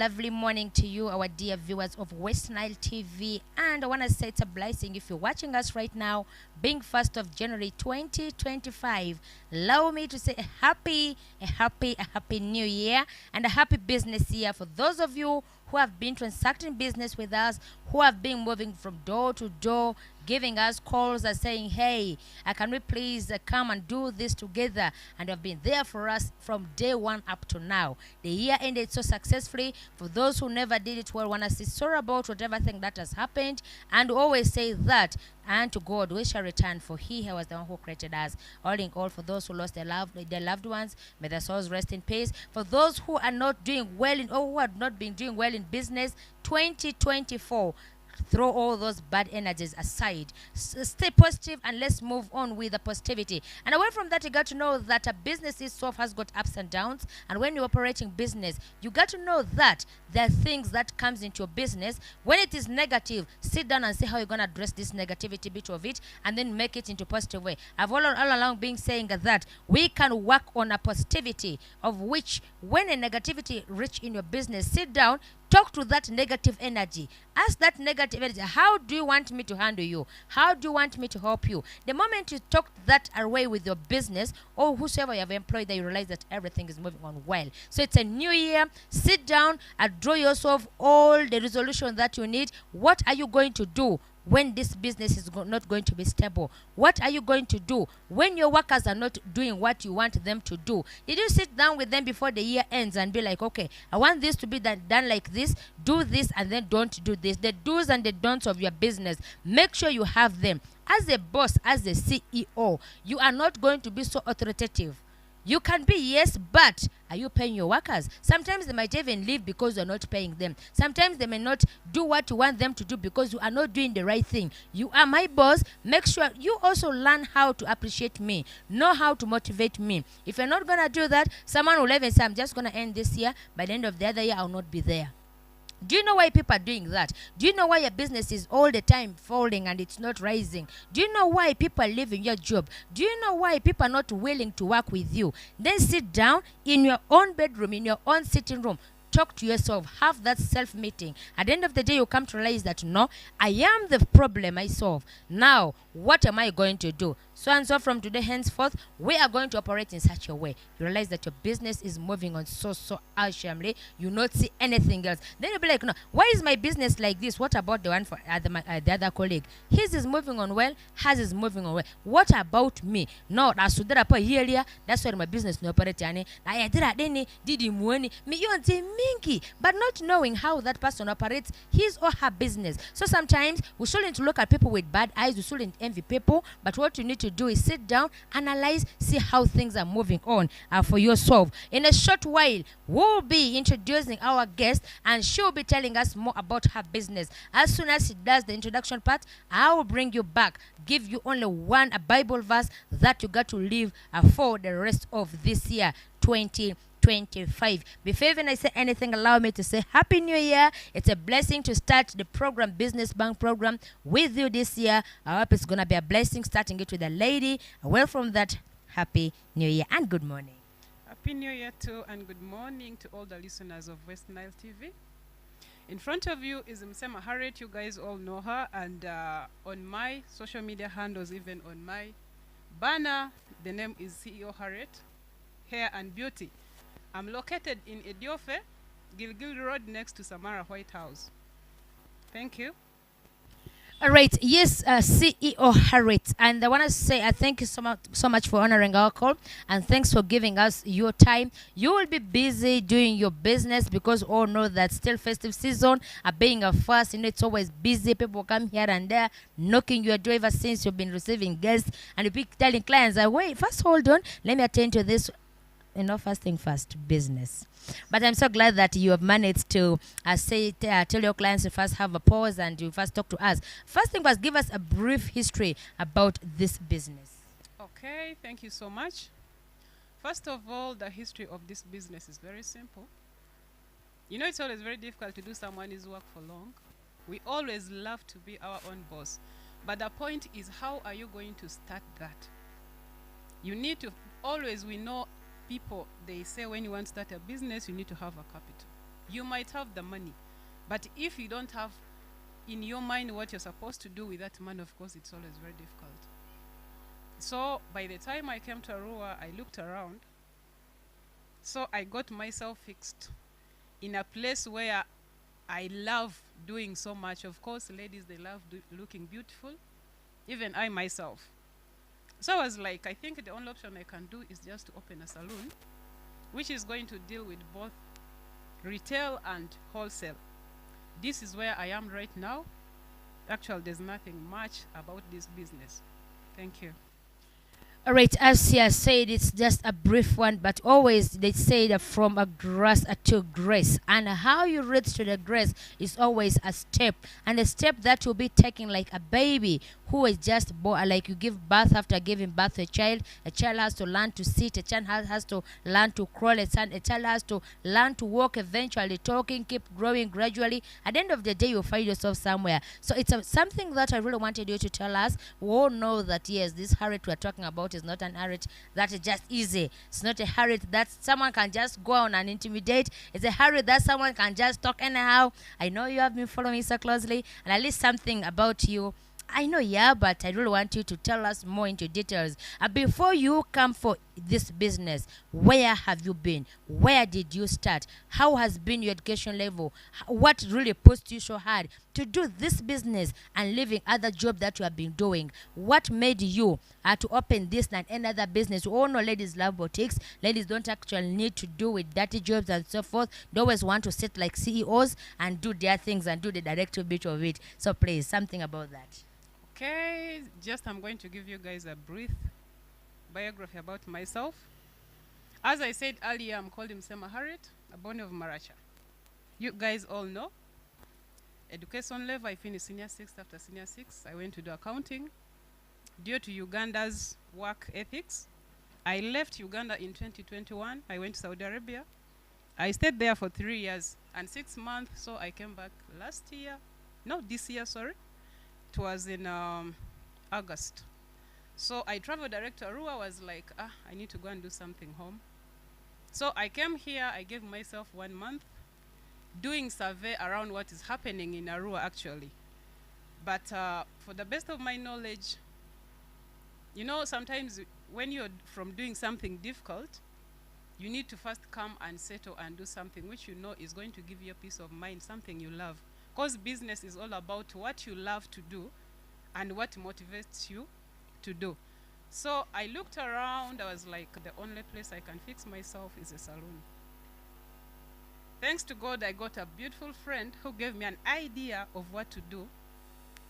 lovely morning to you, our dear viewers of West Nile TV. And I want to say it's a blessing if you're watching us right now, being 1st of January 2025. Allow me to say a happy new year and a happy business year for those of you who have been transacting business with us, who have been moving from door to door, giving us calls and saying, hey, can we please come and do this together? And have been there for us from day one up to now. The year ended so successfully. For those who never did it well, want to say sorry about whatever thing that has happened, and always say that, and to God we shall return, for he was the one who created us. All in all, for those who lost their loved ones, may their souls rest in peace. For those who are not doing well in, or who have not been doing well in business, 2024, throw all those bad energies aside. Stay positive and let's move on with the positivity. And away from that, you got to know that a business itself has got ups and downs. And when you're operating business, you got to know that there are things that comes into your business. When it is negative, sit down and see how you're going to address this negativity bit of it and then make it into a positive way. I've all along been saying that we can work on a positivity, of which when a negativity reach in your business, sit down, talk to that negative energy. Ask that negative energy, how do you want me to handle you? How do you want me to help you? The moment you talk that away with your business or whosoever you have employed, that you realize that everything is moving on well. So it's a new year. Sit down and draw yourself all the resolution that you need. What are you going to do when this business is not going to be stable? What are you going to do when your workers are not doing what you want them to do? Did you sit down with them before the year ends and be like, okay, I want this to be done like this, do this, and then don't do this? The do's and the don'ts of your business, make sure you have them. As a boss, as a CEO, you are not going to be so authoritative. You can be, yes, but are you paying your workers? Sometimes they might even leave because you're not paying them. Sometimes they may not do what you want them to do because you are not doing the right thing. You are my boss. Make sure you also learn how to appreciate me, know how to motivate me. If you're not going to do that, someone will even say, I'm just going to end this year. By the end of the other year, I'll not be there. Do you know why people are doing that? Do you know why your business is all the time falling and it's not rising? Do you know why people are leaving your job? Do you know why people are not willing to work with you? Then sit down in your own bedroom, in your own sitting room. Talk to yourself. Have that self-meeting. At the end of the day, you come to realize that, no, I am the problem I solve. Now, what am I going to do? So and so from today henceforth, we are going to operate in such a way. You realize that your business is moving on so awesomely. You not see anything else. Then you'll be like, no, why is my business like this? What about the one for the other colleague? His is moving on well. Hers is moving on well. What about me? No, that's why my business no operate. But not knowing how that person operates his or her business. So sometimes we shouldn't look at people with bad eyes. We shouldn't envy people. But what you need to do is sit down, analyze, see how things are moving on for yourself. In a short while, we'll be introducing our guest, and she'll be telling us more about her business. As soon as she does the introduction part, I will bring you back, give you only a Bible verse that you got to live for the rest of this year, 2025. Before even I say anything, allow me to say Happy New Year. It's a blessing to start the program, Business Bank program, with you this year. I hope it's going to be a blessing starting it with a lady. Well, from that, Happy New Year and good morning. Happy New Year too, and good morning to all the listeners of West Nile TV. In front of you is Msema Harriet. You guys all know her, and on my social media handles, even on my banner, the name is CEO Harriet Hair and Beauty. I'm located in Ediofe, Gilgil Road, next to Samara White House. Thank you. All right. Yes, CEO Harriet. And I want to say thank you so much for honoring our call. And thanks for giving us your time. You will be busy doing your business because all know that still festive season. Being a first, it's always busy. People come here and there knocking your door ever since you've been receiving guests. And you be telling clients, wait, first hold on. Let me attend to this. First thing first, business. But I'm so glad that you have managed to tell your clients to first have a pause and you first talk to us. First thing first, give us a brief history about this business. Okay, thank you so much. First of all, the history of this business is very simple. You know, it's always very difficult to do someone's work for long. We always love to be our own boss. But the point is, how are you going to start that? You need to always, we know people, they say when you want to start a business, you need to have a capital. You might have the money, but if you don't have in your mind what you're supposed to do with that money, of course, it's always very difficult. So by the time I came to Arua, I looked around. So I got myself fixed in a place where I love doing so much. Of course, ladies, they love looking beautiful. Even I myself. So I was like, I think the only option I can do is just to open a salon, which is going to deal with both retail and wholesale. This is where I am right now. Actually, there's nothing much about this business. Thank you. All right, as Sia said, it's just a brief one, but always they say that from a grass to grace, and how you reach to the grace is always a step, and a step that will be taken like a baby who is just born, like you give birth. After giving birth to a child has to learn to sit, a child has to learn to crawl, a child has to learn to walk, eventually talking, keep growing gradually. At the end of the day, you'll find yourself somewhere. So it's something that I really wanted you to tell us. We all know that, yes, this Harriet we're talking about is not an Harriet that is just easy. It's not a Harriet that someone can just go on and intimidate. It's a Harriet that someone can just talk anyhow. I know you have been following me so closely, and at least something about you I know, yeah, but I really want you to tell us more into details. Before you come for this business, where have you been? Where did you start? How has been your education level? What really pushed you so hard to do this business and leaving other job that you have been doing? What made you to open this and another business? We all know ladies love boutiques. Ladies don't actually need to do with dirty jobs and so forth. They always want to sit like CEOs and do their things and do the directive bit of it. So please, something about that. Okay, just I'm going to give you guys a brief biography about myself. As I said earlier, I'm called Msema Harriet, a born of Maracha. You guys all know. Education level, I finished senior 6. After senior 6, I went to do accounting. Due to Uganda's work ethics, I left Uganda in 2021. I went to Saudi Arabia. I stayed there for 3 years and 6 months, so I came back this year, sorry. It was in August. So I traveled direct to Arua. I was like, I need to go and do something home. So I came here. I gave myself 1 month doing survey around what is happening in Arua actually. But for the best of my knowledge, you know, sometimes when you're from doing something difficult, you need to first come and settle and do something which you know is going to give you a peace of mind, something you love. Because business is all about what you love to do and what motivates you to do. So I looked around. I was like, the only place I can fix myself is a salon. Thanks to God, I got a beautiful friend who gave me an idea of what to do.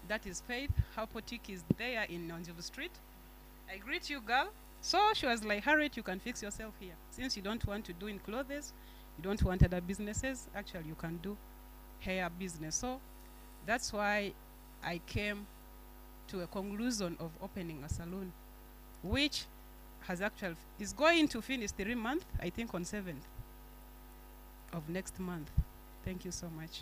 That is Faith. Her boutique is there in Nonjivu Street. I greet you, girl. So she was like, Harriet, you can fix yourself here. Since you don't want to do in clothes, you don't want other businesses, actually you can do hair business. So that's why I came to a conclusion of opening a salon, which has actually is going to finish 3 months, I think on 7th of next month. Thank you so much.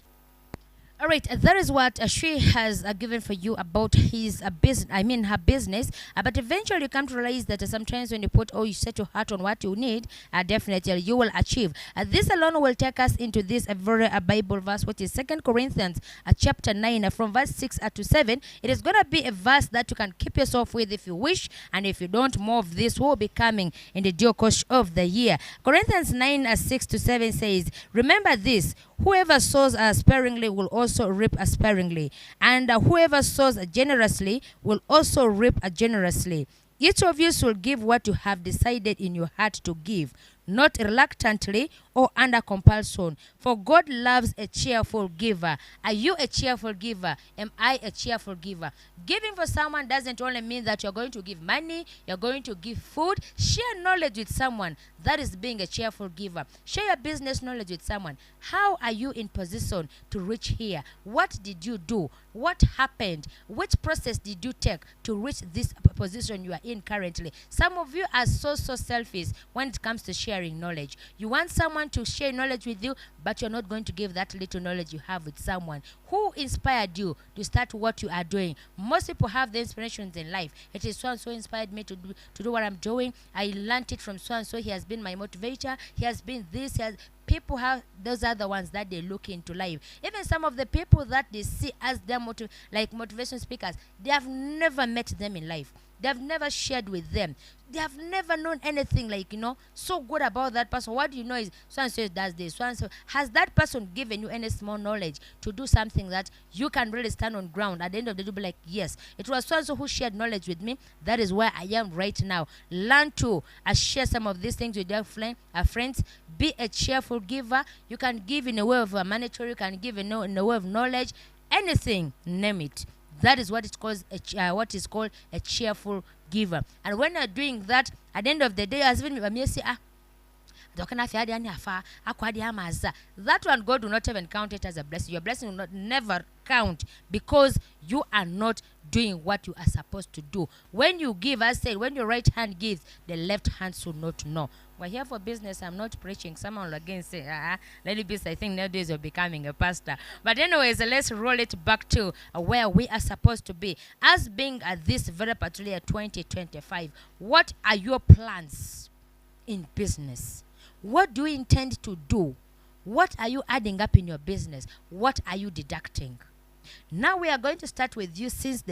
All right, that is what she has given for you about his business. I mean, her business. But eventually, you come to realize that sometimes when you you set your heart on what you need, definitely you will achieve. This alone will take us into this very Bible verse, which is 2 Corinthians chapter 9, from verse 6 to 7. It is going to be a verse that you can keep yourself with if you wish, and if you don't, more of this will be coming in the due course of the year. Corinthians 9, 6 to 7 says, "Remember this, whoever sows sparingly will also reap sparingly, and whoever sows generously will also reap generously. Each of you should give what you have decided in your heart to give, not reluctantly or under compulsion, for God loves a cheerful giver." Are you a cheerful giver? Am I a cheerful giver? Giving for someone doesn't only mean that you're going to give money, you're going to give food. Share knowledge with someone. That is being a cheerful giver. Share your business knowledge with someone. How are you in position to reach here? What did you do? What happened? Which process did you take to reach this position you are in currently? Some of you are so selfish when it comes to sharing knowledge. You want someone to share knowledge with you, but you're not going to give that little knowledge you have with someone. Who inspired you to start what you are doing? Most people have the inspirations in life. It is so-and-so inspired me to do what I'm doing. I learned it from so-and-so. He has been my motivator. He has been this. people have, those are the ones that they look into life. Even some of the people that they see as their like motivation speakers, they have never met them in life. They have never shared with them. They have never known anything like, so good about that person. What do you know is so and so does this, so and so. Has that person given you any small knowledge to do something that you can really stand on ground? At the end of the day, you'll be like, yes, it was so and so who shared knowledge with me. That is where I am right now. Learn to share some of these things with your friends. Be a cheerful giver. You can give in a way of monetary. You can give in a way of knowledge. Anything, name it. That is what what is called a cheerful giver. And when you're doing that, at the end of the day, as even me say, that one God will not even count it as a blessing. Your blessing will not never count because you are not doing what you are supposed to do. When you give, I said, when your right hand gives, the left hand should not know. We're here for business. I'm not preaching. Someone will again say, Lady Beast, I think nowadays you're becoming a pastor. But anyways, let's roll it back to where we are supposed to be. As being at this very particular 2025, what are your plans in business? What do you intend to do? What are you adding up in your business? What are you deducting? Now we are going to start with you. Since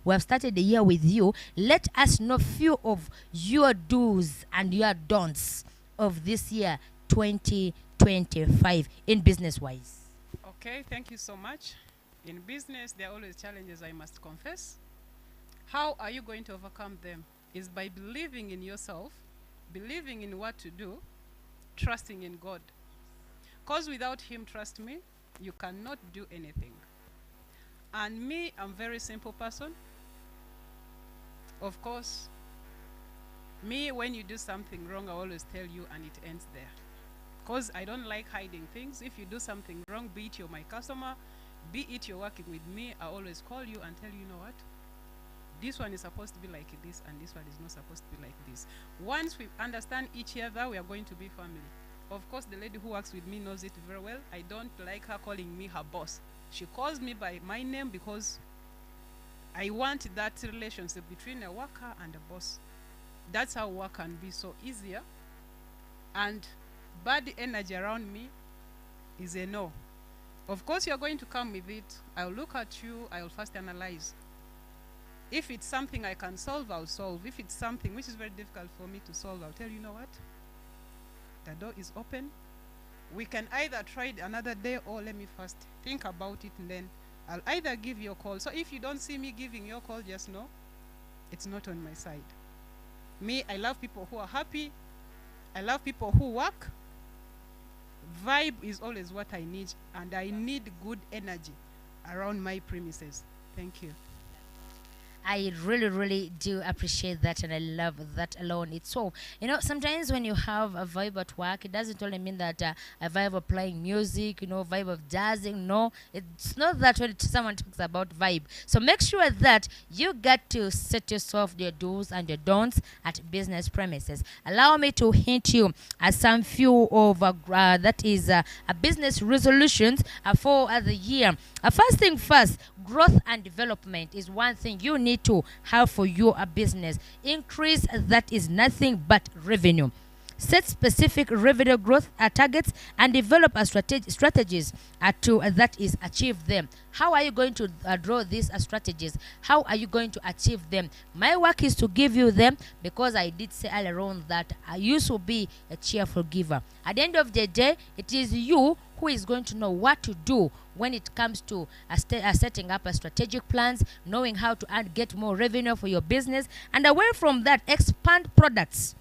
we have started the year with you, let us know few of your do's and your don'ts of this year 2025 in business wise. Okay, thank you so much. In business, there are always challenges, I must confess. How are you going to overcome them? Is by believing in yourself, believing in what to do, trusting in God. Because without him, trust me, you cannot do anything. And me, I'm a very simple person. Of course, me, when you do something wrong, I always tell you and it ends there. Because I don't like hiding things. If you do something wrong, be it you're my customer, be it you're working with me, I always call you and tell you, you know what? This one is supposed to be like this and this one is not supposed to be like this. Once we understand each other, we are going to be family. Of course, the lady who works with me knows it very well. I don't like her calling me her boss. She calls me by my name because I want that relationship between a worker and a boss. That's how work can be so easier. And bad energy around me is a no. Of course, you're going to come with it. I'll look at you. I'll first analyze. If it's something I can solve, I'll solve. If it's something which is very difficult for me to solve, I'll tell you, you know what? The door is open. We can either try it another day or let me first think about it and then I'll either give you a call. So if you don't see me giving you a call, just know it's not on my side. Me, I love people who are happy. I love people who work. Vibe is always what I need, and I need good energy around my premises. Thank you. I really, really do appreciate that, and I love that alone. It's so, sometimes when you have a vibe at work, it doesn't only mean that a vibe of playing music, vibe of jazzing. No, it's not that when someone talks about vibe. So make sure that you get to set yourself your do's and your don'ts at business premises. Allow me to hint you at some few of that is a business resolutions for the year. First thing first, growth and development is one thing you need to have for your business. Increase that is nothing but revenue. Set specific revenue growth targets and develop a strategies to that is achieve them. How are you going to draw these strategies? How are you going to achieve them? My work is to give you them because I did say earlier on that I used to be a cheerful giver. At the end of the day, it is you who is going to know what to do when it comes to setting up a strategic plans, knowing how to get more revenue for your business, and away from that, expand products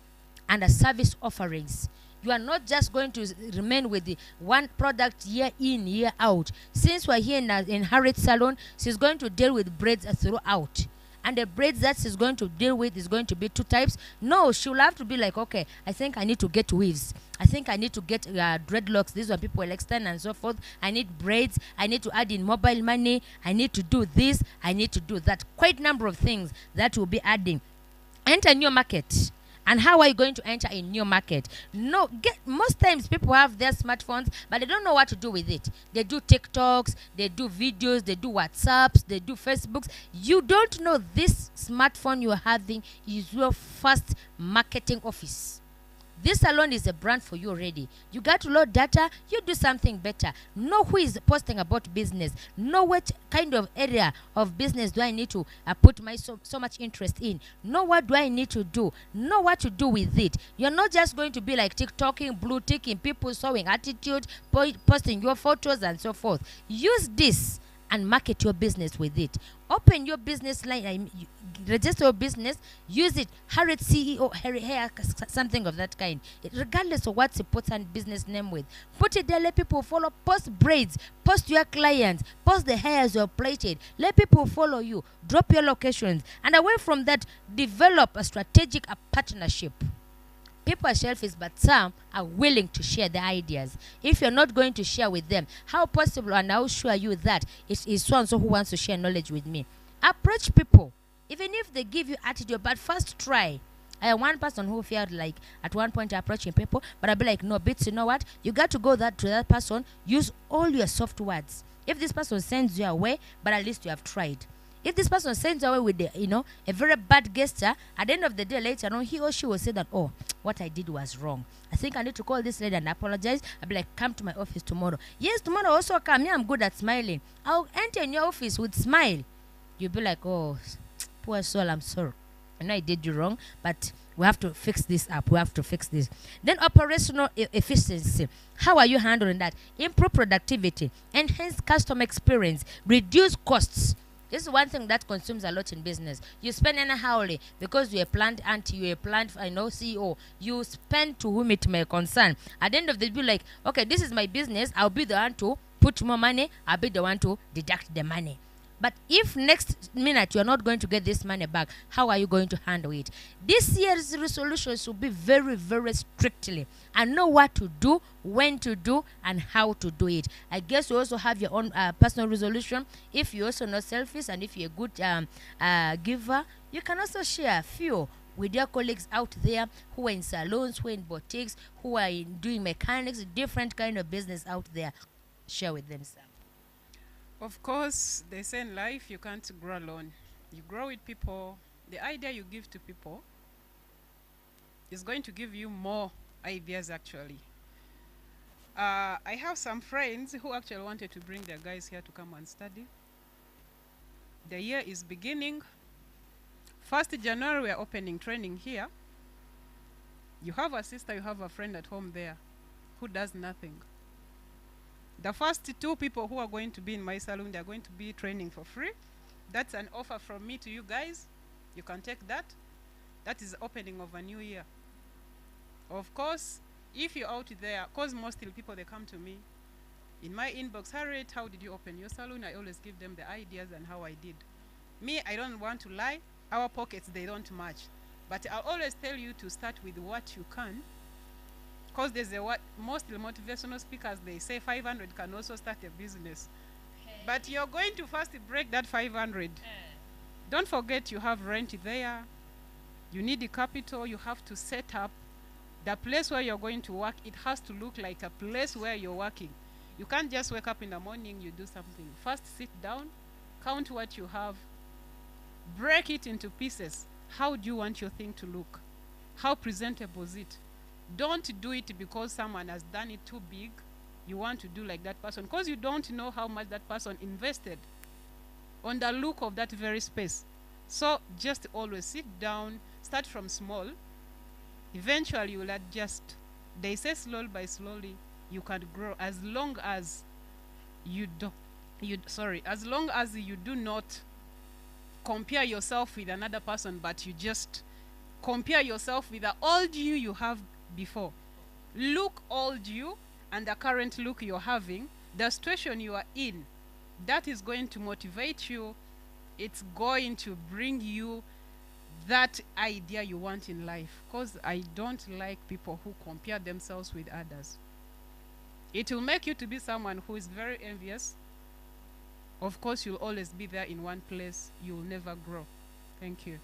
and service offerings. You are not just going to remain with the one product year in, year out. Since we're here in Harriet Salon, she's going to deal with braids throughout. And the braids that she's going to deal with is going to be two types. No, she'll have to be like, okay, I think I need to get weaves. I think I need to get dreadlocks. These are people will extend and so forth. I need braids. I need to add in mobile money. I need to do this. I need to do that. Quite a number of things that will be adding. Enter new market. And how are you going to enter a new market? Most times people have their smartphones, but they don't know what to do with it. They do TikToks, they do videos, they do WhatsApps, they do Facebooks. You don't know this smartphone you're having is your first marketing office. This alone is a brand for you already. You got to load data, you do something better. Know who is posting about business. Know what kind of area of business do I need to put my so much interest in. Know what do I need to do. Know what to do with it. You're not just going to be like TikToking, blue ticking, people showing attitude, posting your photos and so forth. Use this and market your business with it. Open your business line, register your business, use it. Harriet CEO, Harry Hair, something of that kind. Regardless of what's important business name with. Put it there, let people follow. Post braids, post your clients, post the hairs you're plaited. Let people follow you. Drop your locations. And away from that, develop a strategic partnership. People are selfish, but some are willing to share their ideas. If you're not going to share with them, how possible and how sure are you that it is so and so who wants to share knowledge with me? Approach people, even if they give you attitude, but first try. I am one person who felt like at one point approaching people, but I'll be like, no, Bits, you know what? You got to go to that person, use all your soft words. If this person sends you away, but at least you have tried. If this person sends away with a very bad gesture, at the end of the day later on, he or she will say that, oh, what I did was wrong. I think I need to call this lady and apologize. I'll be like, come to my office tomorrow. Yes, tomorrow also come. Yeah, I'm good at smiling. I'll enter in your office with smile. You'll be like, oh, poor soul, I'm sorry. I know I did you wrong, but we have to fix this up. We have to fix this. Then operational efficiency. How are you handling that? Improve productivity. Enhance customer experience. Reduce costs. This is one thing that consumes a lot in business. You spend anyhowly because you're a plant auntie, you're a plant CEO. You spend to whom it may concern. At the end of the day, like, okay, this is my business. I'll be the one to put more money. I'll be the one to deduct the money. But if next minute you're not going to get this money back, how are you going to handle it? This year's resolution should be very, very strictly. And know what to do, when to do, and how to do it. I guess you also have your own personal resolution. If you're also not selfish and if you're a good giver, you can also share a few with your colleagues out there who are in salons, who are in boutiques, who are doing mechanics, different kind of business out there. Share with them some. Of course, they say in life you can't grow alone. You grow with people. The idea you give to people is going to give you more ideas actually. I have some friends who actually wanted to bring their guys here to come and study. The year is beginning. 1st January we are opening training here. You have a sister, you have a friend at home there who does nothing. The first 2 people who are going to be in my salon, they are going to be training for free. That's an offer from me to you guys. You can take that. That is the opening of a new year. Of course, if you're out there, because mostly people, they come to me in my inbox, Harriet, how did you open your salon? I always give them the ideas and how I did. Me, I don't want to lie. Our pockets, they don't match. But I always tell you to start with what you can. Because there's mostly motivational speakers, they say 500 can also start a business. But you're going to first break that 500. Don't forget you have rent there. You need the capital. You have to set up the place where you're going to work. It has to look like a place where you're working. You can't just wake up in the morning, you do something. First sit down, count what you have, break it into pieces. How do you want your thing to look? How presentable is it? Don't do it because someone has done it too big. You want to do like that person because you don't know how much that person invested on the look of that very space. So just always sit down, start from small. Eventually you will adjust. They say slowly by slowly you can grow as long as as long as you do not compare yourself with another person, but you just compare yourself with the old you have before. Look old you and the current look you're having, the situation you are in, that is going to motivate you. It's going to bring you that idea you want in life. Because I don't like people who compare themselves with others. It will make you to be someone who is very envious. Of course, you'll always be there in one place. You'll never grow. Thank you.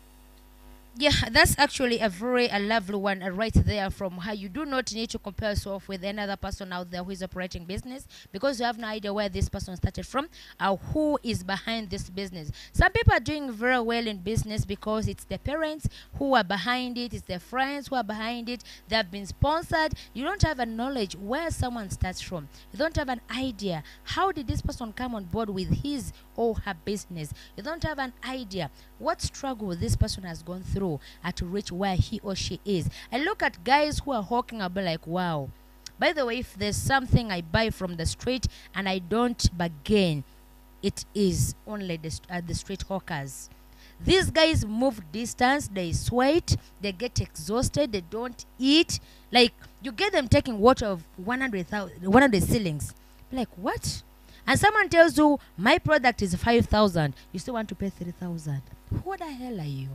Yeah, that's actually a lovely one right there from her. You do not need to compare yourself with another person out there who is operating business because you have no idea where this person started from or who is behind this business. Some people are doing very well in business because it's the parents who are behind it, it's their friends who are behind it, they have been sponsored. You don't have a knowledge where someone starts from. You don't have an idea how did this person come on board with his or her business. You don't have an idea what struggle this person has gone through to reach where he or she is. I look at guys who are hawking, I'll be like, wow. By the way, if there's something I buy from the street and I don't bargain, it is only the street hawkers. These guys move distance, they sweat, they get exhausted, they don't eat. Like, you get them taking water of 100 ceilings. Like, what? And someone tells you, my product is 5,000, you still want to pay 3,000. Who the hell are you?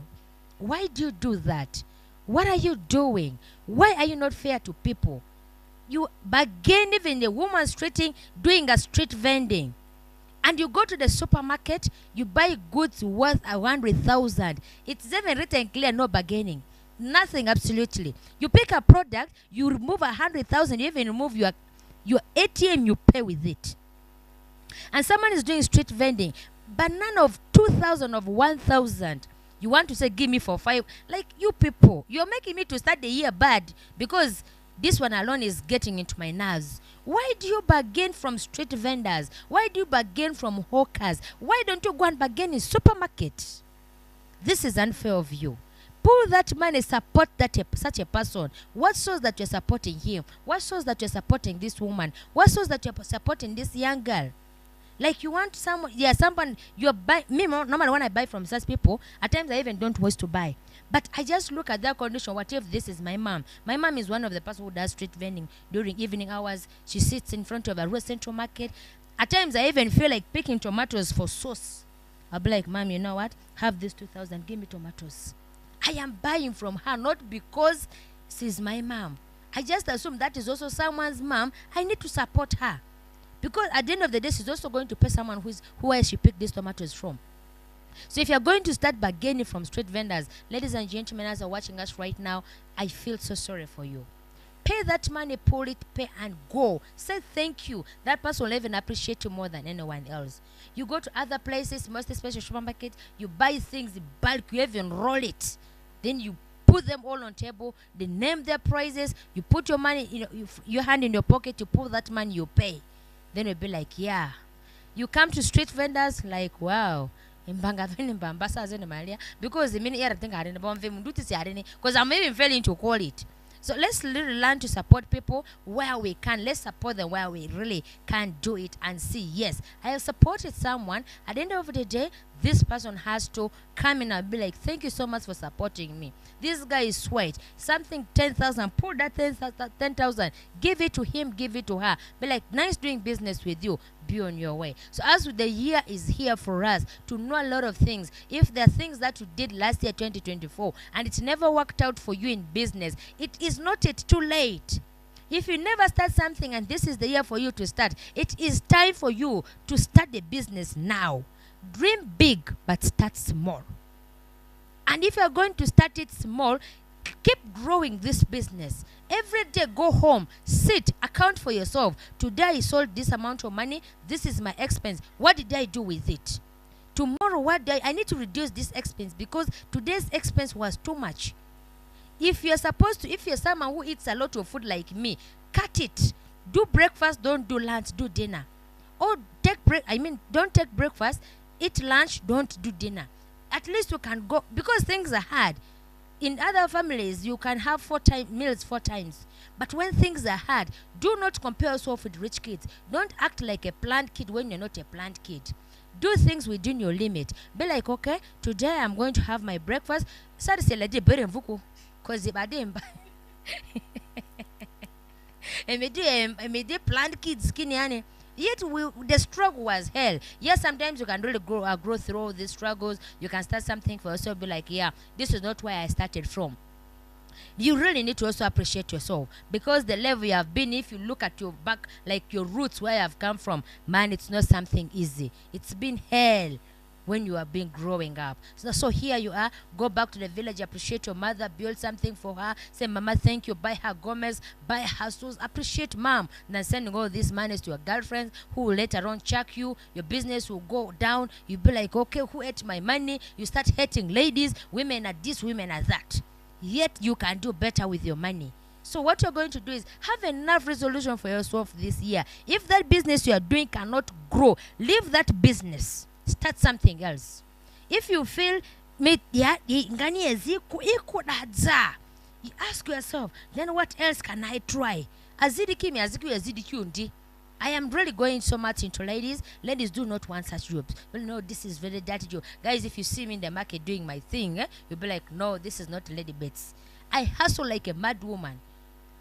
Why do you do that? What are you doing? Why are you not fair to people? You bargain even the woman doing a street vending. And you go to the supermarket, you buy goods worth 100,000. It's even written clear, no bargaining. Nothing, absolutely. You pick a product, you remove 100,000, you even remove your ATM, you pay with it. And someone is doing street vending, banana of 2,000, of 1,000. You want to say, give me for 5. Like, you people, you're making me to start the year bad because this one alone is getting into my nerves. Why do you bargain from street vendors? Why do you bargain from hawkers? Why don't you go and bargain in supermarket? This is unfair of you. Pull that money, support such a person. What shows that you're supporting him? What shows that you're supporting this woman? What shows that you're supporting this young girl? Like, you want someone, you're buying. Me, normally when I buy from such people, at times I even don't wish to buy. But I just look at their condition. What if this is my mom? My mom is one of the person who does street vending during evening hours. She sits in front of a real central market. At times I even feel like picking tomatoes for sauce. I'll be like, Mom, you know what? Have this 2,000, give me tomatoes. I am buying from her, not because she's my mom. I just assume that is also someone's mom. I need to support her. Because at the end of the day, she's also going to pay someone who else she picked these tomatoes from. So if you're going to start bargaining from street vendors, ladies and gentlemen, as are watching us right now, I feel so sorry for you. Pay that money, pull it, pay and go. Say thank you. That person will even appreciate you more than anyone else. You go to other places, most especially supermarket, you buy things in bulk, you even roll it. Then you put them all on table, they name their prices, you put your money, your hand in your pocket, you pull that money, you pay. Then you'll be like, yeah. You come to street vendors like, wow. Because I'm even failing to call it. So let's really learn to support people where we can. Let's support them where we really can do it and see, yes, I have supported someone. At the end of the day, this person has to come in and be like, thank you so much for supporting me. This guy is sweat. Something 10,000, pull that 10,000, give it to him, give it to her. Be like, nice doing business with you. Be on your way. So as the year is here for us to know a lot of things. If there are things that you did last year, 2024, and it never worked out for you in business, it is not yet too late. If you never start something and this is the year for you to start, it is time for you to start the business now. Dream big, but start small. And if you're going to start it small, keep growing this business. Every day, go home, sit, account for yourself. Today I sold this amount of money. This is my expense. What did I do with it? Tomorrow, I need to reduce this expense because today's expense was too much. If you're someone who eats a lot of food like me, cut it. Do breakfast, don't do lunch, do dinner. Or don't take breakfast, eat lunch, don't do dinner. At least you can go, because things are hard. In other families, you can have meals 4 times. But when things are hard, do not compare yourself with rich kids. Don't act like a planned kid when you're not a planned kid. Do things within your limit. Be like, okay, today I'm going to have my breakfast. Because I didn't planned kids skinny. Yet the struggle was hell. Yes, sometimes you can really grow through all these struggles. You can start something for yourself. Be like, yeah, this is not where I started from. You really need to also appreciate yourself, because the level you have been, if you look at your back, like your roots, where you have come from, man, it's not something easy. It's been hell. when you are being growing up. So here you are, go back to the village, appreciate your mother, build something for her, say mama thank you, buy her Gomez, buy her shoes, appreciate mom, than sending all these monies to your girlfriends who will later on check you, your business will go down, you'll be like, okay, who ate my money? You start hating ladies, women are this, women are that. Yet you can do better with your money. So what you're going to do is have enough resolution for yourself this year. If that business you are doing cannot grow, leave that business. Start something else. If you feel you ask yourself, then what else can I try? I am really going so much into ladies. Ladies do not want such jobs. Well, no, this is very dirty job. Guys, if you see me in the market doing my thing, you'll be like, no, this is not lady bits. I hustle like a mad woman.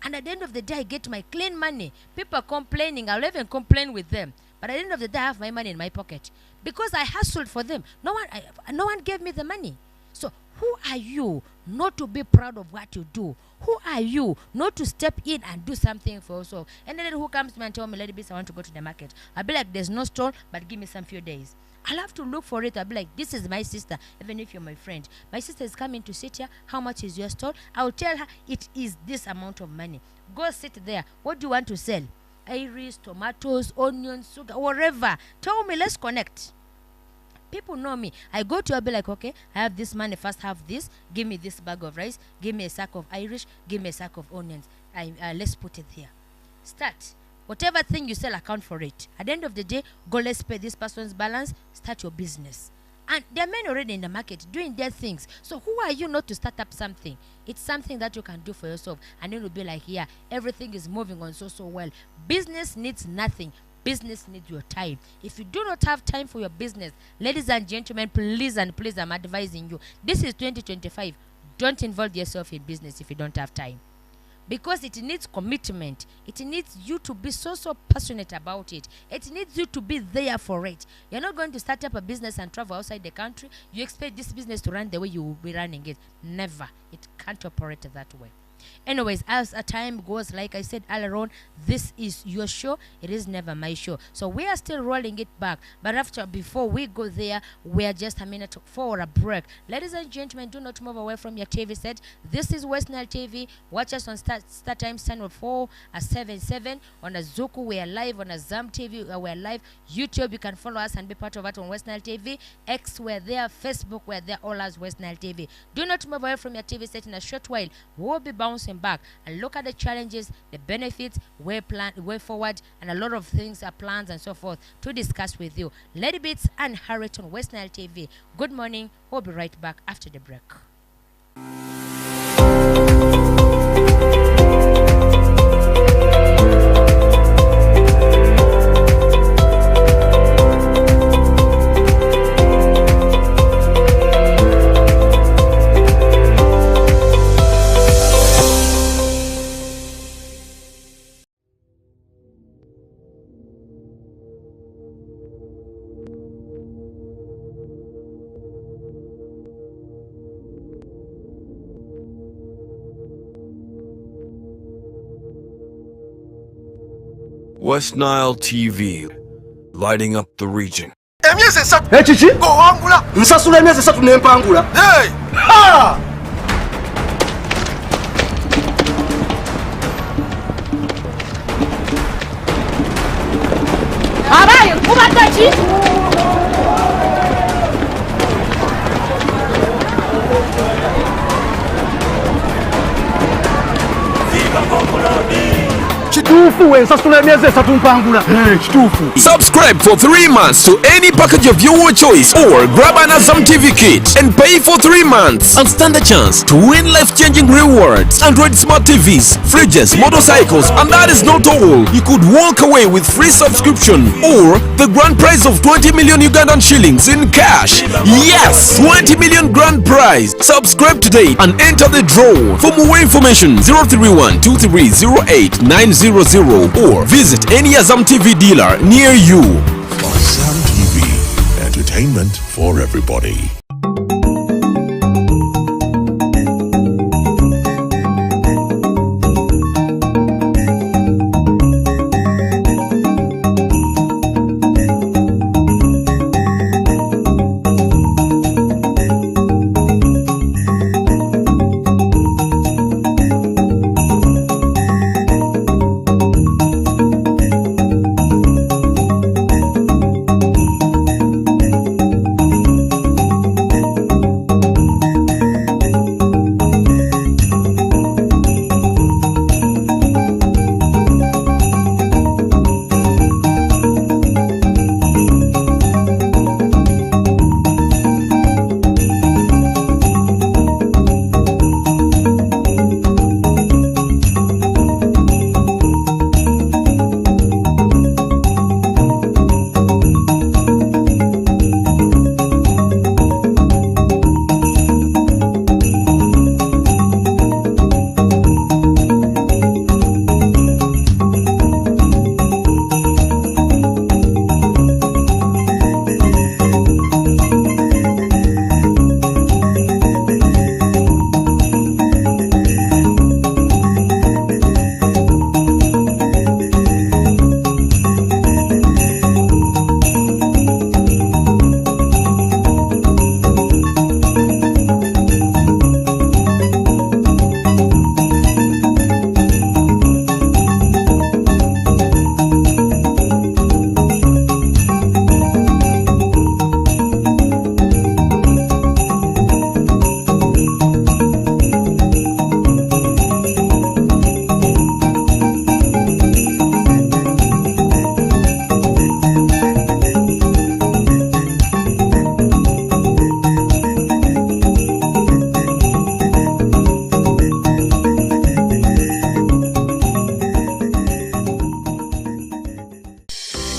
And at the end of the day, I get my clean money. People are complaining. I'll even complain with them. But at the end of the day, I have my money in my pocket. Because I hustled for them. No one gave me the money. So who are you not to be proud of what you do? Who are you not to step in and do something for yourself? And then who comes to me and tell me, Lady Beats, I want to go to the market. I'll be like, there's no store, but give me some few days. I'll have to look for it. I'll be like, this is my sister, even if you're my friend. My sister is coming to sit here. How much is your store? I'll tell her it is this amount of money. Go sit there. What do you want to sell? Iris, tomatoes, onions, sugar, whatever. Tell me, let's connect. People know me. I go to, I'll be like, okay, I have this money, first have this. Give me this bag of rice. Give me a sack of Irish. Give me a sack of onions. Let's put it here. Start. Whatever thing you sell, account for it. At the end of the day, go, let's pay this person's balance. Start your business. And there are men already in the market doing their things. So who are you not to start up something? It's something that you can do for yourself. And then you'll be like, yeah, everything is moving on so well. Business needs nothing. Business needs your time. If you do not have time for your business, ladies and gentlemen, please and please, I'm advising you. This is 2025. Don't involve yourself in business if you don't have time. Because it needs commitment. It needs you to be so passionate about it. It needs you to be there for it. You're not going to start up a business and travel outside the country. You expect this business to run the way you will be running it. Never. It can't operate that way. Anyways, as a time goes, like I said earlier on, this is your show. It is never my show. So we are still rolling it back. But before we go there, we are just a minute for a break. Ladies and gentlemen, do not move away from your TV set. This is West Nile TV. Watch us on Star Times channel 477. On Azuku, we are live. On Azam TV, we are live. YouTube, you can follow us and be part of it on West Nile TV. X, we're there. Facebook, we're there. All as West Nile TV. Do not move away from your TV set. In a short while, we'll be bouncing back and look at the challenges, the benefits, way forward, and a lot of things, plans and so forth to discuss with you. Lady Beats and Harriet on West Nile TV. Good morning. We'll be right back after the break. West Nile TV, lighting up the region. Ekiki owangula nsasula emyezi 3 n'empangula. Ha! Abaye kubadde ki? Kituufu ensasula emyezi 3 mpangula. Kituufu. Subscribe for 3 months to any package of your choice or grab an Azam TV kit and pay for 3 months and stand a chance to win life-changing rewards. Android smart TVs, fridges, motorcycles, and that is not all. You could walk away with free subscription or the grand prize of 20 million Ugandan shillings in cash. Yes, 20 million grand prize. Subscribe today and enter the draw. For more information, 031-2308-900 or visit any Azam TV dealer near you. Azam TV, entertainment for everybody.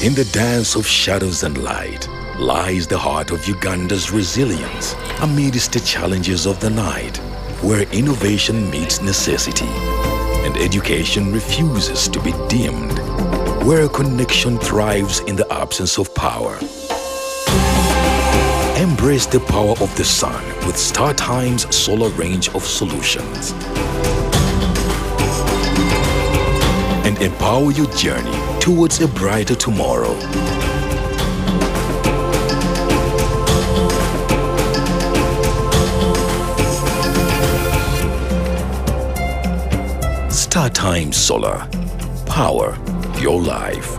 In the dance of shadows and light lies the heart of Uganda's resilience amidst the challenges of the night, where innovation meets necessity and education refuses to be dimmed, where connection thrives in the absence of power. Embrace the power of the sun with StarTime's solar range of solutions and empower your journey towards a brighter tomorrow. StarTime Solar. Power your life.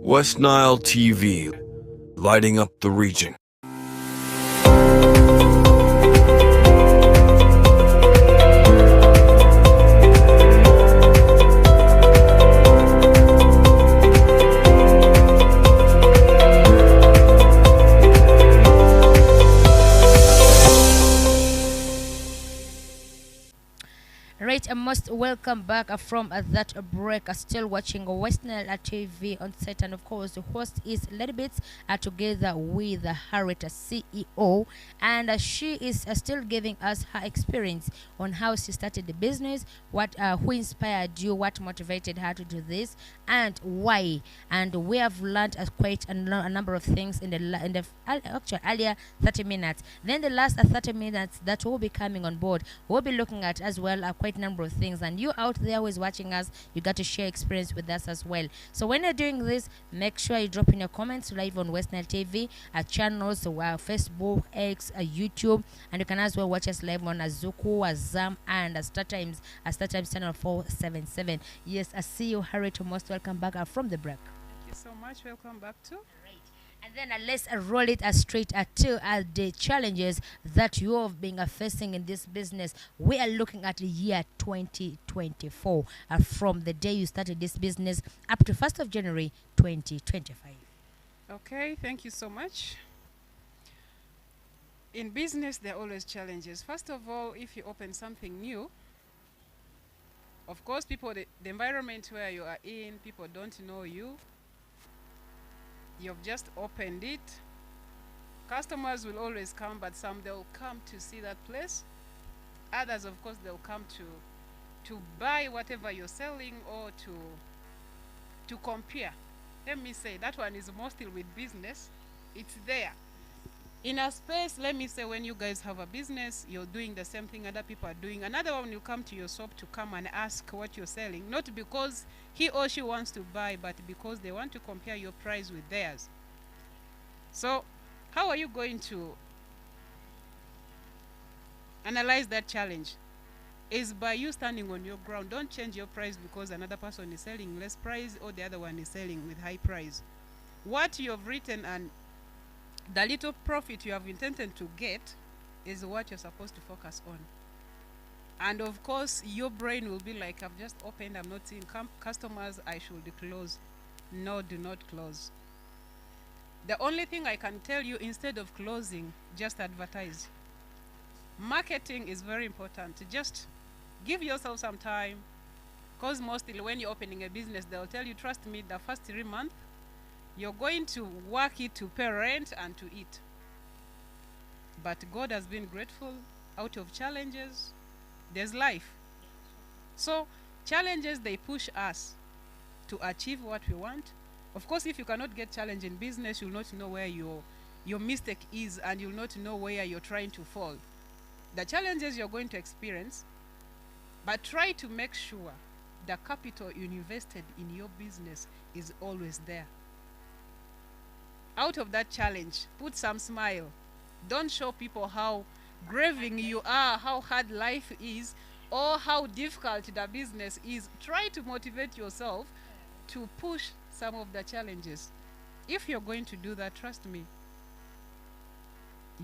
West Nile TV, lighting up the region. Right, I must welcome back from that break. Still watching West Nile TV on set, and of course the host is Lady Bits together with Harriet, CEO, and she is still giving us her experience on how she started the business, what who inspired you, what motivated her to do this, and why. And we have learned quite a number of things in the actually earlier 30 minutes. Then the last 30 minutes that will be coming on board, we'll be looking at as well quite a number of things. And you out there who is watching us, you got to share experience with us as well. So when you're doing this, make sure you drop in your comments live on West Nile TV, channels, Facebook, X, YouTube, and you can as well watch us live on Azuku, Azam, and StarTimes channel 477. Yes, I see you, Harriet. Most welcome back from the break. Thank you so much. Welcome back too. And then let's roll it straight to the challenges that you have been facing in this business. We are looking at the year 2024 from the day you started this business up to 1st of January 2025. Okay, thank you so much. In business, there are always challenges. First of all, if you open something new, of course, people, the environment where you are in, people don't know you. You've just opened it. Customers will always come, but some they'll come to see that place. Others, of course, they'll come to buy whatever you're selling or to compare. Let me say that one is mostly with business. It's there. In a space, let me say when you guys have a business, you're doing the same thing other people are doing. Another one will come to your shop to come and ask what you're selling, not because he or she wants to buy, but because they want to compare your price with theirs. So how are you going to analyze that challenge? Is by you standing on your ground. Don't change your price because another person is selling less price or the other one is selling with high price. What you have written and the little profit you have intended to get is what you're supposed to focus on. And of course, your brain will be like, I've just opened, I'm not seeing customers, I should close. No, do not close. The only thing I can tell you, instead of closing, just advertise. Marketing is very important. Just give yourself some time, because mostly when you're opening a business, they'll tell you, trust me, the first 3 months, you're going to work it to pay rent and to eat. But God has been grateful. Out of challenges, there's life. So challenges, they push us to achieve what we want. Of course, if you cannot get challenge in business, you'll not know where your mistake is, and you'll not know where you're trying to fall. The challenges you're going to experience, but try to make sure the capital you invested in your business is always there. Out of that challenge, put some smile. Don't show people how grieving you are, how hard life is, or how difficult the business is. Try to motivate yourself to push some of the challenges. If you're going to do that, trust me,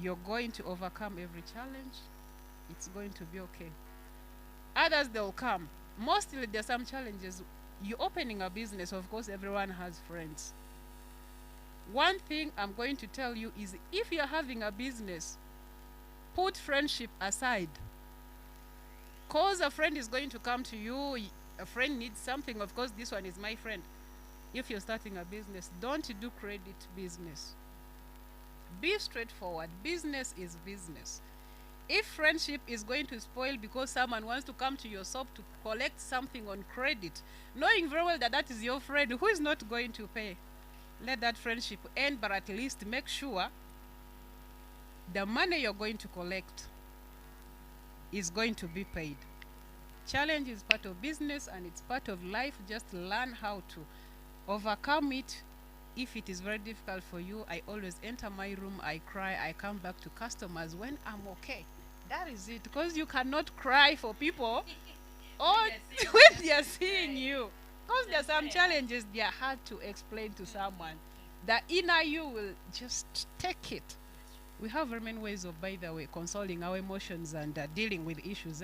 you're going to overcome every challenge. It's going to be okay. Others, they'll come. Mostly there's some challenges you're opening a business, of course, everyone has friends. One thing I'm going to tell you is if you're having a business, put friendship aside. Because a friend is going to come to you, a friend needs something, of course, this one is my friend. If you're starting a business, don't do credit business. Be straightforward. Business is business. If friendship is going to spoil because someone wants to come to your shop to collect something on credit, knowing very well that that is your friend who is not going to pay, let that friendship end, but at least make sure the money you're going to collect is going to be paid. Challenge is part of business and it's part of life. Just learn how to overcome it. If it is very difficult for you, I always enter my room, I cry, I come back to customers when I'm okay. That is it. Because you cannot cry for people or when they are seeing you. Because there are some challenges they are hard to explain to someone. The inner you will just take it. We have very many ways of, by the way, consoling our emotions and dealing with issues.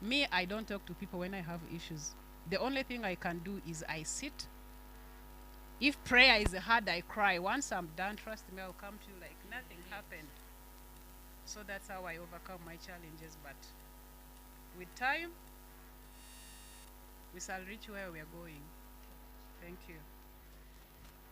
Me, I don't talk to people when I have issues. The only thing I can do is I sit. If prayer is hard, I cry. Once I'm done, trust me, I'll come to you like nothing happened. So that's how I overcome my challenges. But with time, we shall reach where we are going. Thank you.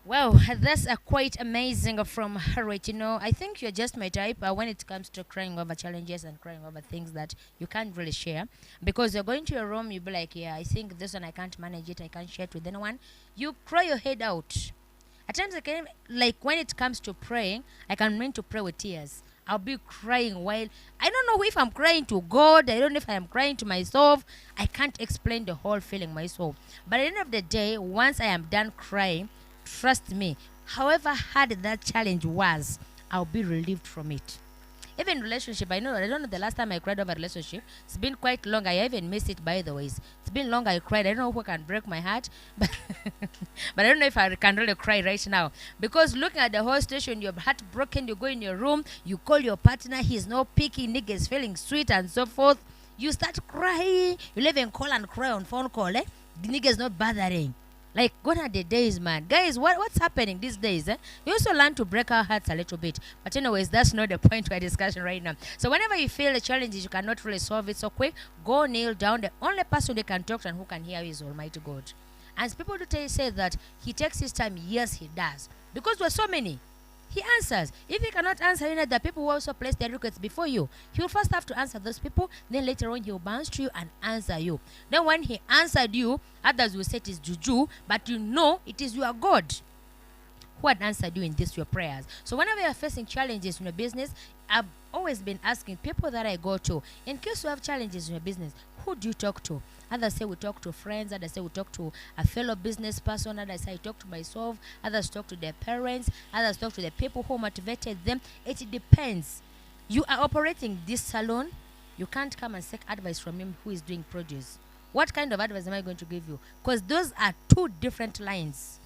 Wow, that's quite amazing from Harriet. You know, I think you're just my type when it comes to crying over challenges and crying over things that you can't really share. Because you're going to your room, you'll be like, yeah, I think this one I can't manage it, I can't share it with anyone. You cry your head out. At times, I can, like when it comes to praying, I can learn to pray with tears. I'll be crying while I don't know if I'm crying to God. I don't know if I'm crying to myself. I can't explain the whole feeling myself. But at the end of the day, once I am done crying, trust me, however hard that challenge was, I'll be relieved from it. Even relationship, I don't know the last time I cried over a relationship. It's been quite long. I even missed it, by the way. It's been long I cried. I don't know who can break my heart, but but I don't know if I can really cry right now. Because looking at the whole situation, you're heartbroken, you go in your room, you call your partner, he's not picking, niggas feeling sweet and so forth. You start crying. You'll even call and cry on phone call, eh? The niggas not bothering. Like, gone are the days, man. Guys, what's happening these days? You also learn to break our hearts a little bit. But anyways, that's not the point we're discussing right now. So whenever you feel the challenges, you cannot really solve it so quick, go kneel down. The only person they can talk to and who can hear you is Almighty God. And people do say that he takes his time. Yes, he does. Because we're so many. He answers. If he cannot answer, you know, the people who also place their requests before you, he will first have to answer those people. Then later on, he will bounce to you and answer you. Then when he answered you, others will say it is juju, but you know it is your God who had answered you in this your prayers. So whenever you're facing challenges in your business, I've always been asking people that I go to, in case you have challenges in your business, who do you talk to? Others say we talk to friends. Others say we talk to a fellow business person. Others say I talk to myself. Others talk to their parents. Others talk to the people who motivated them. It depends. You are operating this salon. You can't come and seek advice from him who is doing produce. What kind of advice am I going to give you? Because those are two different lines.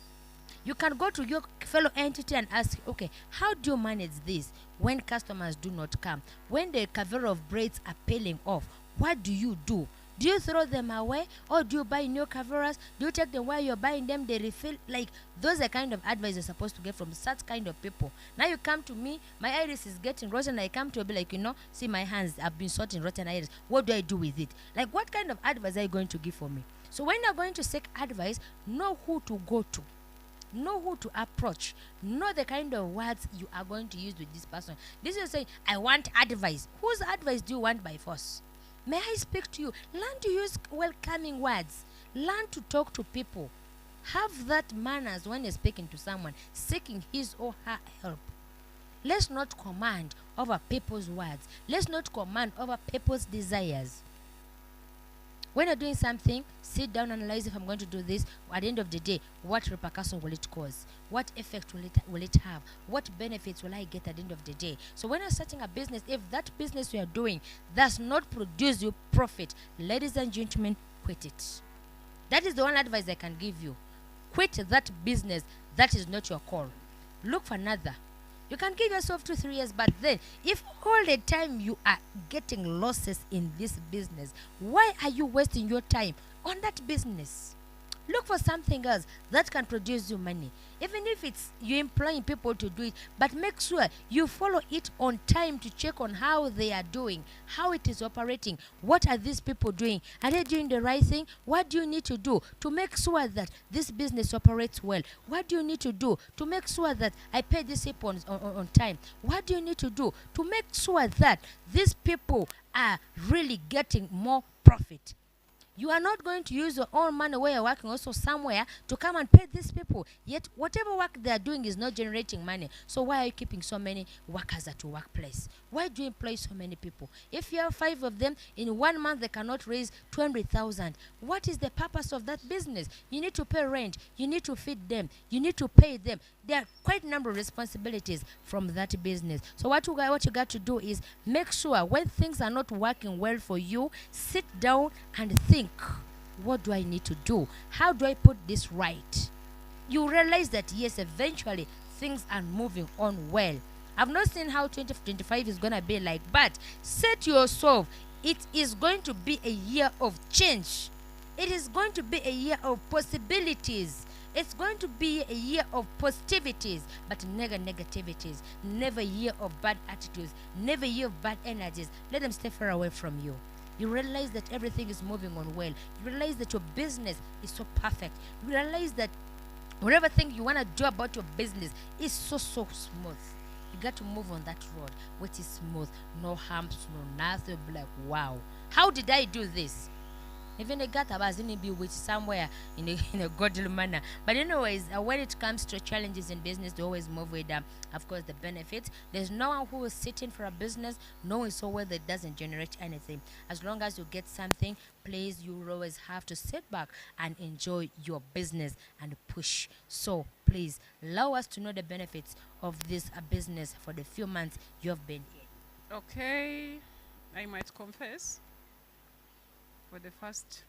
You can go to your fellow entity and ask, okay, how do you manage this when customers do not come? When the cover of braids are peeling off, what do you do? Do you throw them away or do you buy new coverers? Do you take them while you're buying them, they refill? Like, those are kind of advice you're supposed to get from such kind of people. Now you come to me, my iris is getting rotten. I come to you, be like, you know, see my hands, I've been sorting rotten iris. What do I do with it? Like, what kind of advice are you going to give for me? So when you're going to seek advice, know who to go to. Know who to approach. Know the kind of words you are going to use with this person. This is saying, I want advice. Whose advice do you want by force? May I speak to you? Learn to use welcoming words. Learn to talk to people. Have that manners when you're speaking to someone, seeking his or her help. Let's not command over people's words. Let's not command over people's desires. When you're doing something, sit down and analyze, if I'm going to do this, at the end of the day, what repercussion will it cause? What effect will it have? What benefits will I get at the end of the day? So when you're starting a business, if that business you are doing does not produce you profit, ladies and gentlemen, quit it. That is the only advice I can give you. Quit that business. That is not your call. Look for another. You can give yourself 2-3 years, but then if all the time you are getting losses in this business, why are you wasting your time on that business? Look for something else that can produce you money. Even if it's you employing people to do it, but make sure you follow it on time to check on how they are doing, how it is operating. What are these people doing? Are they doing the right thing? What do you need to do to make sure that this business operates well? What do you need to do to make sure that I pay these people on time? What do you need to do to make sure that these people are really getting more profit? You are not going to use your own money where you're working also somewhere to come and pay these people. Yet whatever work they are doing is not generating money. So why are you keeping so many workers at your workplace? Why do you employ so many people? If you have 5 of them, in 1 month they cannot raise 200,000. What is the purpose of that business? You need to pay rent. You need to feed them. You need to pay them. There are quite a number of responsibilities from that business. So what you got to do is make sure when things are not working well for you, sit down and think, what do I need to do? How do I put this right? You realize that yes, eventually things are moving on well. I've not seen how 2025 is going to be like, but set yourself, it is going to be a year of change. It is going to be a year of possibilities. It's going to be a year of positivities, but never negativities. Never a year of bad attitudes. Never a year of bad energies. Let them stay far away from you. You realize that everything is moving on well. You realize that your business is so perfect. You realize that whatever thing you want to do about your business is so smooth. You got to move on that road, which is smooth. No humps, no nothing. You'll be like, wow, how did I do this? Even a gat was in be with somewhere in a godly manner. But anyways, when it comes to challenges in business, they always move with of course the benefits. There's no one who is sitting for a business knowing so well that it doesn't generate anything. As long as you get something, please, you always have to sit back and enjoy your business and push. So please allow us to know the benefits of this business for the few months you have been in. Okay, I might confess. For the first,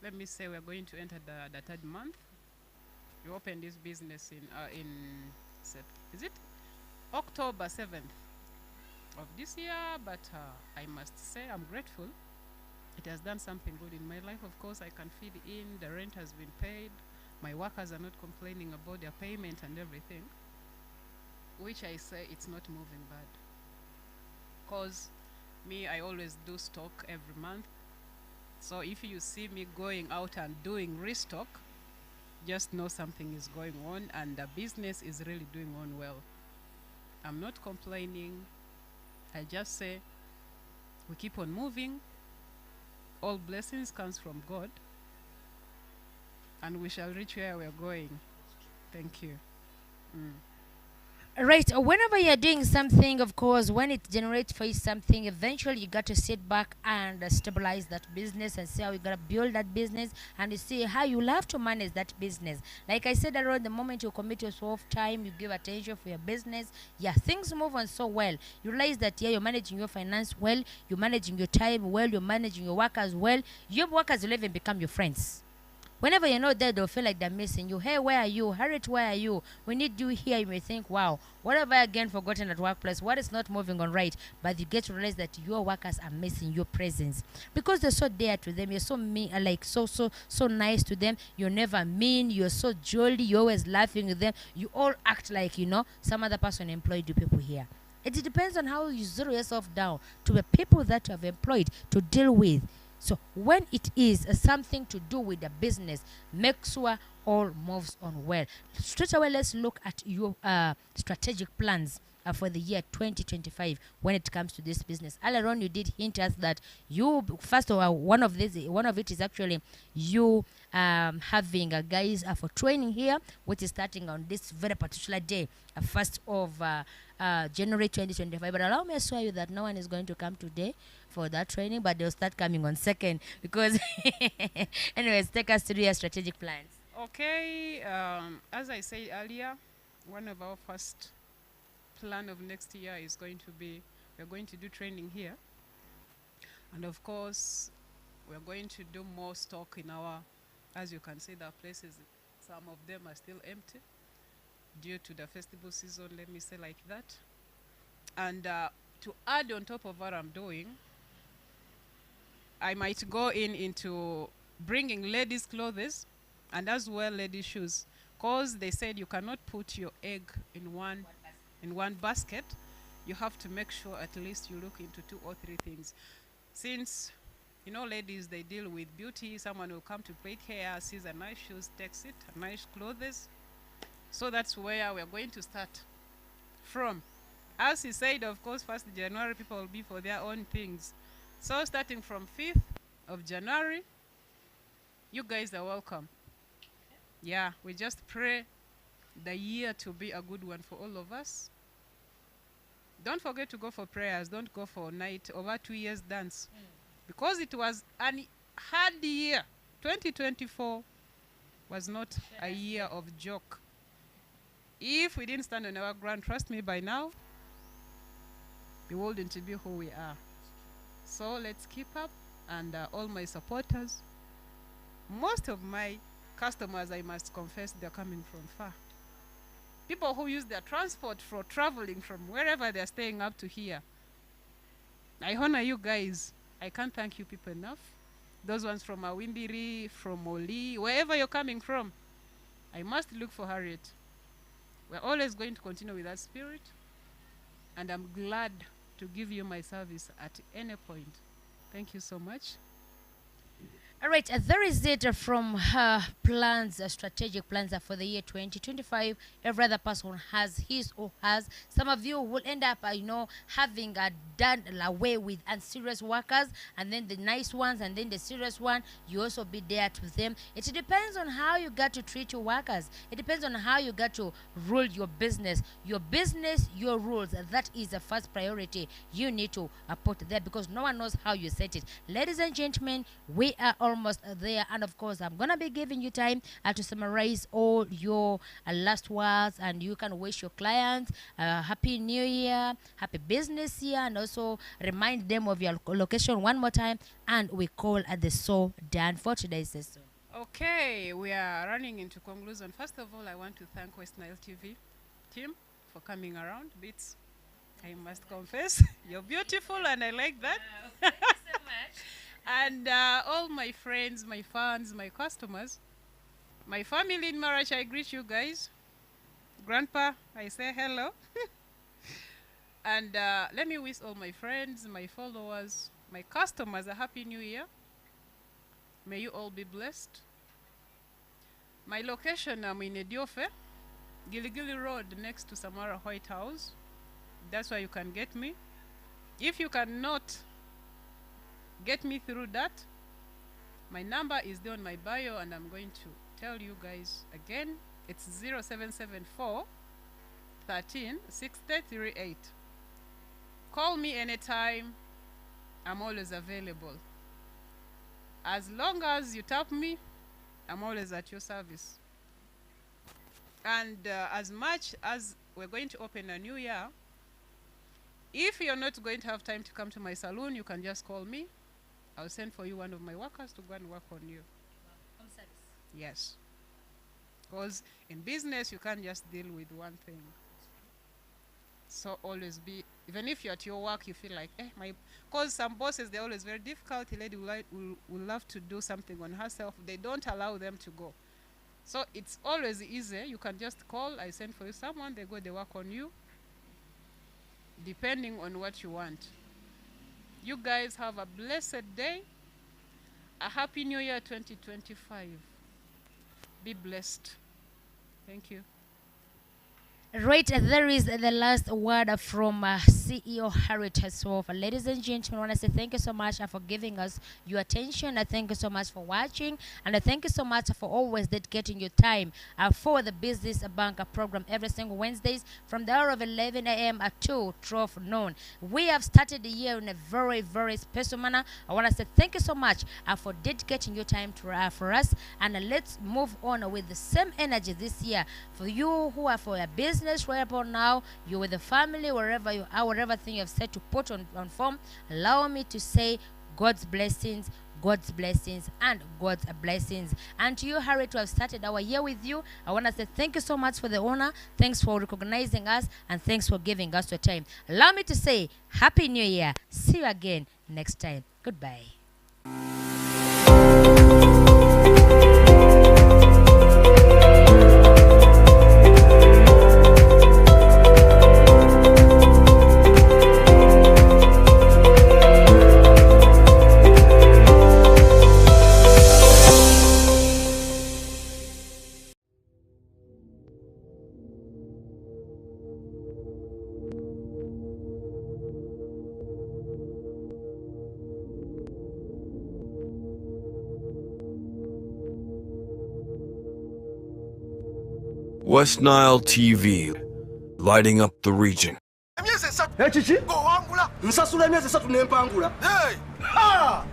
let me say we're going to enter the 3rd month. We opened this business is it October 7th of this year, but I must say I'm grateful. It has done something good in my life. Of course, I can feed in, the rent has been paid, my workers are not complaining about their payment and everything, which I say it's not moving bad. Because me, I always do stock every month. So if you see me going out and doing restock, just know something is going on and the business is really doing on well. I'm not complaining. I just say we keep on moving. All blessings comes from God and we shall reach where we're going. Thank you. Right, whenever you're doing something, of course, when it generates for you something, eventually you got to sit back and stabilize that business and see how you got to build that business and you see how you'll have to manage that business. Like I said earlier, the moment you commit yourself time, you give attention for your business, yeah, things move on so well. You realize that, yeah, you're managing your finance well, you're managing your time well, you're managing your workers well. Your workers will even become your friends. Whenever you're not there, they'll feel like they're missing you. Hey, where are you? Harriet, where are you? We need you here. You may think, wow, what have I again forgotten at workplace? What is not moving on right? But you get to realize that your workers are missing your presence because they're so dear to them. You're so mean, like so nice to them. You're never mean. You're so jolly. You're always laughing with them. You all act like, some other person employed you people here. It depends on how you zero yourself down to the people that you have employed to deal with. So when it is something to do with the business, make sure all moves on well. Straight away, let's look at your strategic plans for the year 2025 when it comes to this business. Earlier on, you did hint us that you, first of all, one of it is actually you having guys for training here, which is starting on this very particular day, 1st of January 2025. But allow me to assure you that no one is going to come today for that training, but they'll start coming on 2nd because anyways, take us through your strategic plans. Okay, as I said earlier, one of our first plan of next year is going to be, we're going to do training here, and of course we're going to do more stock in our, as you can see, the places, some of them are still empty due to the festival season, let me say like that. And to add on top of what I'm doing, I might go into bringing ladies' clothes and as well lady shoes, because they said you cannot put your egg in one basket. You have to make sure at least you look into 2 or 3 things, since ladies, they deal with beauty. Someone will come to plait hair, sees a nice shoes, takes it, a nice clothes. So that's where we're going to start from. As he said, of course, 1st January people will be for their own things. So starting from 5th of January, you guys are welcome. Yeah, we just pray the year to be a good one for all of us. Don't forget to go for prayers. Don't go for night over 2 years dance. Because it was a hard year. 2024 was not a year of joke. If we didn't stand on our ground, trust me, by now, we wouldn't be who we are. So let's keep up. And all my supporters, most of my customers, I must confess, they're coming from far. People who use their transport for traveling from wherever they're staying up to here. I honor you guys. I can't thank you people enough. Those ones from Awimbiri, from Oli, wherever you're coming from, I must look for Harriet. We're always going to continue with that spirit, and I'm glad to give you my service at any point. Thank you so much. All right, there is it from her plans, strategic plans for the year 2025. Every other person has his or hers. Some of you will end up, having done away with unserious workers, and then the nice ones, and then the serious one, you also be there to them. It depends on how you got to treat your workers. It depends on how you got to rule your business. Your business, your rules, that is the first priority you need to put there, because no one knows how you set it. Ladies and gentlemen, we are almost there, and of course I'm gonna be giving you time to summarize all your last words, and you can wish your clients happy new year, happy business year, and also remind them of your location one more time, and we call at the so done for today's session. Okay, we are running into conclusion. First of all, I want to thank West Nile TV team for coming around. Bits, I must confess, you're beautiful, and I like that. Thank you so much. And all my friends, my fans, my customers, my family in Marach, I greet you guys. Grandpa, I say hello. And let me wish all my friends, my followers, my customers a happy new year. May you all be blessed. My location, I'm in Ediofe, Giligili Road, next to Samara White House. That's where you can get me. If you cannot get me through that, my number is there on my bio, and I'm going to tell you guys again. It's 0774 13 6038. Call me anytime. I'm always available. As long as you tap me, I'm always at your service. And as much as we're going to open a new year, if you're not going to have time to come to my salon, you can just call me. I'll send for you one of my workers to go and work on you. Home service. Yes. Because in business, you can't just deal with one thing. So always be, even if you're at your work, you feel like, because some bosses, they're always very difficult. The lady will love to do something on herself. They don't allow them to go. So it's always easy. You can just call. I send for you someone. They go, they work on you, depending on what you want. You guys have a blessed day. A happy new year 2025. Be blessed. Thank you. Right, there is the last word from CEO Harriet herself. Ladies and gentlemen, I want to say thank you so much for giving us your attention. I thank you so much for watching, and I thank you so much for always dedicating your time for the Business Bank program every single Wednesdays from the hour of 11 a.m. to 12 noon. We have started the year in a very, very special manner. I want to say thank you so much for dedicating your time to, for us, and let's move on with the same energy this year for you who are for your business. Right about now, you're with the family, wherever you are, whatever thing you have said to put on form. Allow me to say God's blessings, and God's blessings. And to you, Harriet, to have started our year with you, I want to say thank you so much for the honor. Thanks for recognizing us, and thanks for giving us your time. Allow me to say Happy New Year. See you again next time. Goodbye. West Nile TV, lighting up the region. Chichi? Nsasula emyezi 3 nempangula. Hey! Ha!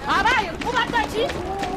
Abaye kubadde ki?